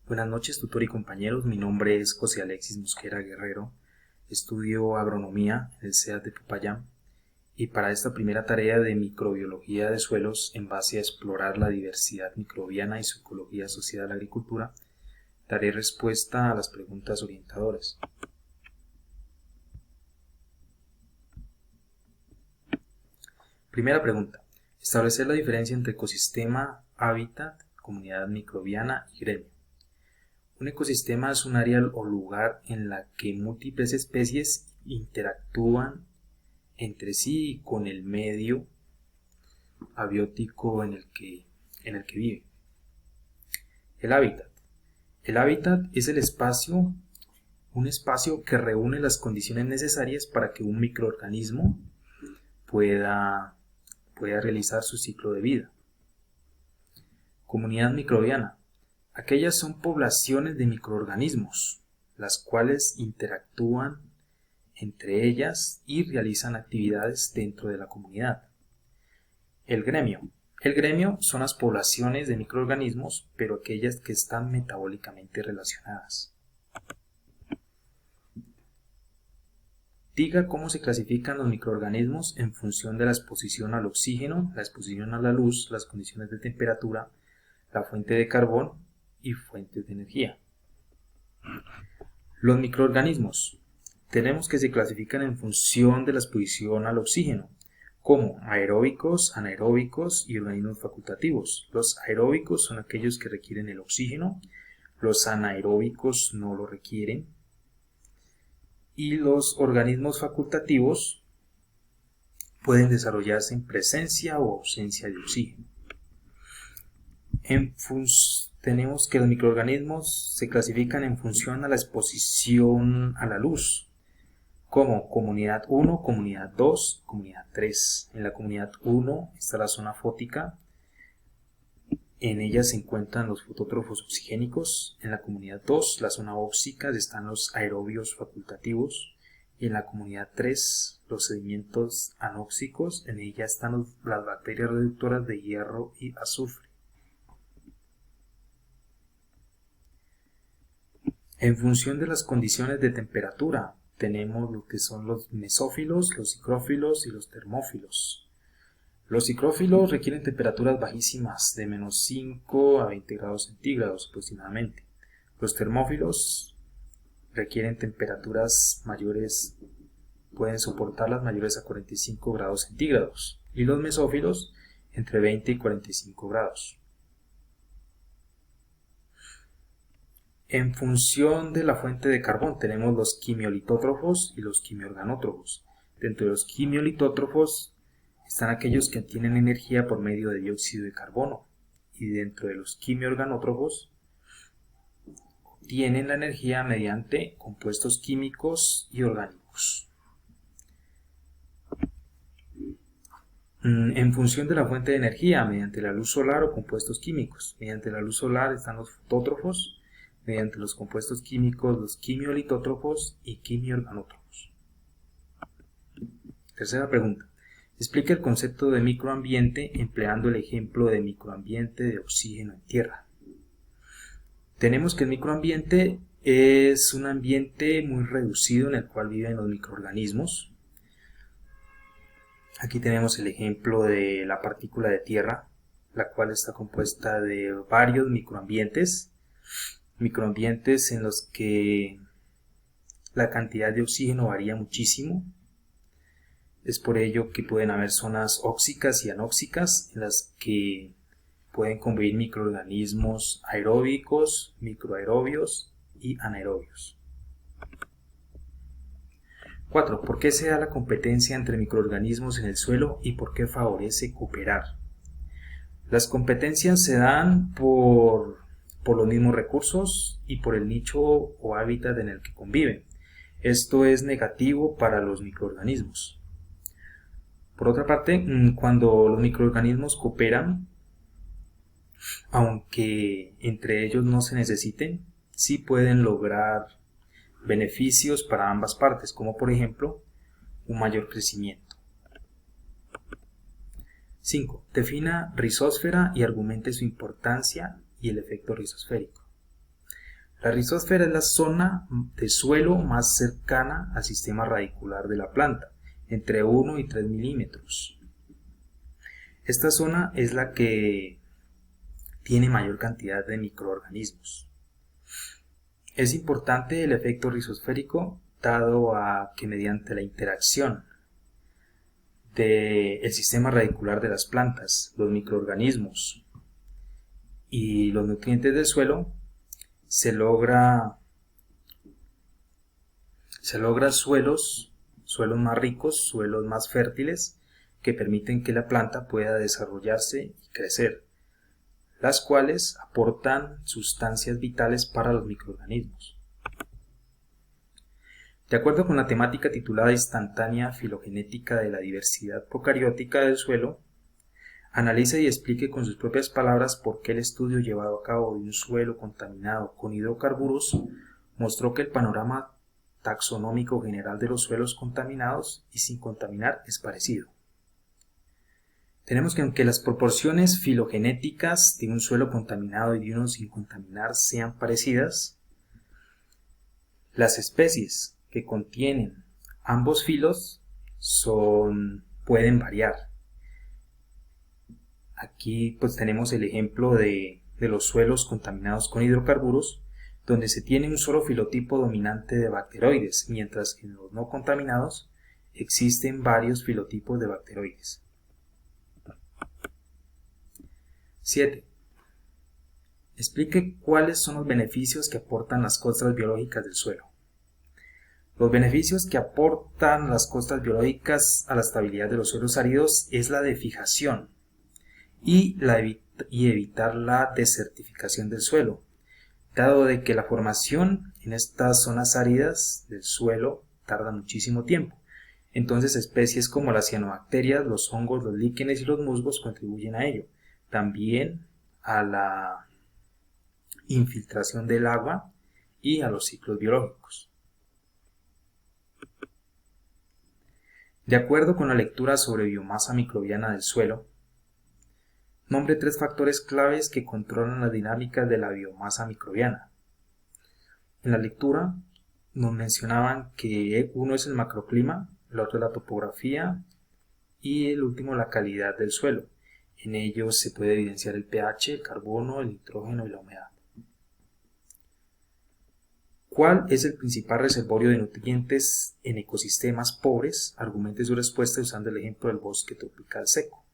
Buenas noches, tutor y compañeros. Mi nombre es José Alexis Mosquera Guerrero. Estudio agronomía en el CEAT de Popayán y para esta primera tarea de microbiología de suelos en base a explorar la diversidad microbiana y su ecología asociada a la agricultura, daré respuesta a las preguntas orientadoras. Primera pregunta. Establecer la diferencia entre ecosistema, hábitat, comunidad microbiana y gremio. Un ecosistema es un área o lugar en la que múltiples especies interactúan entre sí y con el medio abiótico en el que vive. El hábitat. El hábitat es un espacio que reúne las condiciones necesarias para que un microorganismo pueda realizar su ciclo de vida. Comunidad microbiana. Aquellas son poblaciones de microorganismos, las cuales interactúan entre ellas y realizan actividades dentro de la comunidad. El gremio. El gremio son las poblaciones de microorganismos, pero aquellas que están metabólicamente relacionadas. Diga cómo se clasifican los microorganismos en función de la exposición al oxígeno, la exposición a la luz, las condiciones de temperatura, la fuente de carbón y fuentes de energía. Los microorganismos tenemos que se clasifican en función de la exposición al oxígeno, como aeróbicos, anaeróbicos y organismos facultativos. Los aeróbicos son aquellos que requieren el oxígeno, los anaeróbicos no lo requieren y los organismos facultativos pueden desarrollarse en presencia o ausencia de oxígeno. Tenemos que los microorganismos se clasifican en función a la exposición a la luz, como comunidad 1, comunidad 2, comunidad 3. En la comunidad 1 está la zona fótica, en ella se encuentran los fotótrofos oxigénicos. En la comunidad 2, la zona óxica, están los aerobios facultativos. Y en la comunidad 3, los sedimentos anóxicos, en ella están las bacterias reductoras de hierro y azufre. En función de las condiciones de temperatura, tenemos lo que son los mesófilos, los psicrófilos y los termófilos. Los psicrófilos requieren temperaturas bajísimas, de menos 5 a 20 grados centígrados aproximadamente. Los termófilos requieren temperaturas mayores, pueden soportarlas mayores a 45 grados centígrados. Y los mesófilos entre 20 y 45 grados. En función de la fuente de carbón tenemos los quimiolitótrofos y los quimiorganótrofos. Dentro de los quimiolitótrofos están aquellos que tienen energía por medio de dióxido de carbono y dentro de los quimiorganótrofos tienen la energía mediante compuestos químicos y orgánicos. En función de la fuente de energía, mediante la luz solar o compuestos químicos. Mediante la luz solar están los fotótrofos, mediante los compuestos químicos, los quimiolitótrofos y quimiorganótrofos. Tercera pregunta. Explica el concepto de microambiente empleando el ejemplo de microambiente de oxígeno en tierra. Tenemos que el microambiente es un ambiente muy reducido en el cual viven los microorganismos. Aquí tenemos el ejemplo de la partícula de tierra, la cual está compuesta de varios microambientes en los que la cantidad de oxígeno varía muchísimo. Es por ello que pueden haber zonas óxicas y anóxicas en las que pueden convivir microorganismos aeróbicos, microaerobios y anaerobios. 4. ¿Por qué se da la competencia entre microorganismos en el suelo y por qué favorece cooperar? Las competencias se dan por los mismos recursos y por el nicho o hábitat en el que conviven. Esto es negativo para los microorganismos. Por otra parte, cuando los microorganismos cooperan, aunque entre ellos no se necesiten, sí pueden lograr beneficios para ambas partes, como por ejemplo, un mayor crecimiento. 5. Defina rizósfera y argumente su importancia y el efecto rizosférico. La rizosfera es la zona de suelo más cercana al sistema radicular de la planta, entre 1 y 3 milímetros. Esta zona es la que tiene mayor cantidad de microorganismos. Es importante el efecto rizosférico dado a que mediante la interacción del sistema radicular de las plantas, los microorganismos y los nutrientes del suelo, se logra suelos más ricos, suelos más fértiles, que permiten que la planta pueda desarrollarse y crecer, las cuales aportan sustancias vitales para los microorganismos. De acuerdo con la temática titulada Instantánea filogenética de la diversidad procariótica del suelo, analice y explique con sus propias palabras por qué el estudio llevado a cabo de un suelo contaminado con hidrocarburos mostró que el panorama taxonómico general de los suelos contaminados y sin contaminar es parecido. Tenemos que aunque las proporciones filogenéticas de un suelo contaminado y de uno sin contaminar sean parecidas, las especies que contienen ambos filos pueden variar. Aquí pues tenemos el ejemplo de los suelos contaminados con hidrocarburos, donde se tiene un solo filotipo dominante de bacteroides, mientras que en los no contaminados existen varios filotipos de bacteroides. 7. Explique cuáles son los beneficios que aportan las costras biológicas del suelo. Los beneficios que aportan las costras biológicas a la estabilidad de los suelos áridos es la defijación y evitar la desertificación del suelo, dado de que la formación en estas zonas áridas del suelo tarda muchísimo tiempo. Entonces especies como las cianobacterias, los hongos, los líquenes y los musgos contribuyen a ello. También a la infiltración del agua y a los ciclos biológicos. De acuerdo con la lectura sobre biomasa microbiana del suelo, nombre 3 factores claves que controlan las dinámicas de la biomasa microbiana. En la lectura nos mencionaban que uno es el macroclima, el otro es la topografía y el último la calidad del suelo. En ellos se puede evidenciar el pH, el carbono, el nitrógeno y la humedad. ¿Cuál es el principal reservorio de nutrientes en ecosistemas pobres? Argumente su respuesta usando el ejemplo del bosque tropical seco.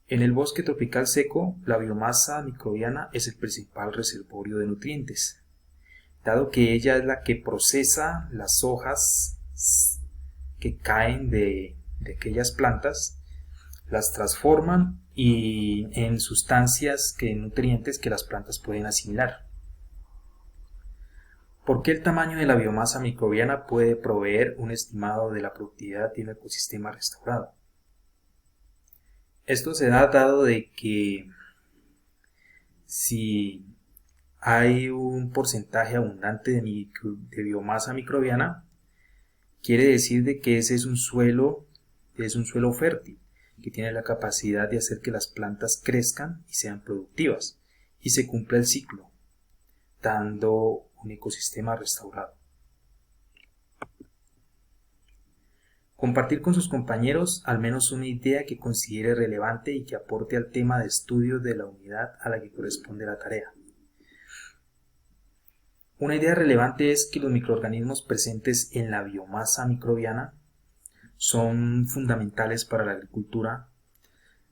En el bosque tropical seco, la biomasa microbiana es el principal reservorio de nutrientes, dado que ella es la que procesa las hojas que caen de aquellas plantas, las transforman en sustancias, nutrientes que las plantas pueden asimilar. ¿Por qué el tamaño de la biomasa microbiana puede proveer un estimado de la productividad de un ecosistema restaurado? Esto se da dado de que si hay un porcentaje abundante de biomasa microbiana, quiere decir de que ese es un suelo fértil, que tiene la capacidad de hacer que las plantas crezcan y sean productivas, y se cumpla el ciclo, dando un ecosistema restaurado. Compartir con sus compañeros al menos una idea que considere relevante y que aporte al tema de estudio de la unidad a la que corresponde la tarea. Una idea relevante es que los microorganismos presentes en la biomasa microbiana son fundamentales para la agricultura,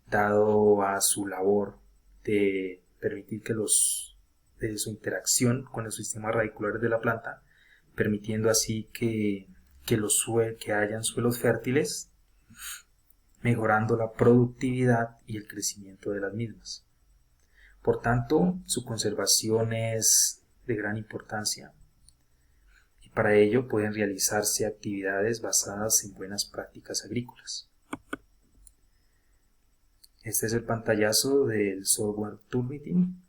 dado a su labor de permitir que de su interacción con los sistemas radiculares de la planta, permitiendo así que hayan suelos fértiles, mejorando la productividad y el crecimiento de las mismas. Por tanto, su conservación es de gran importancia y para ello pueden realizarse actividades basadas en buenas prácticas agrícolas. Este es el pantallazo del software Turnitin.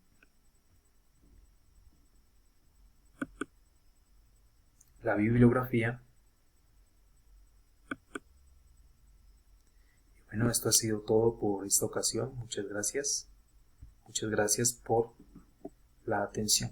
La bibliografía. Bueno, esto ha sido todo por esta ocasión. Muchas gracias. Muchas gracias por la atención.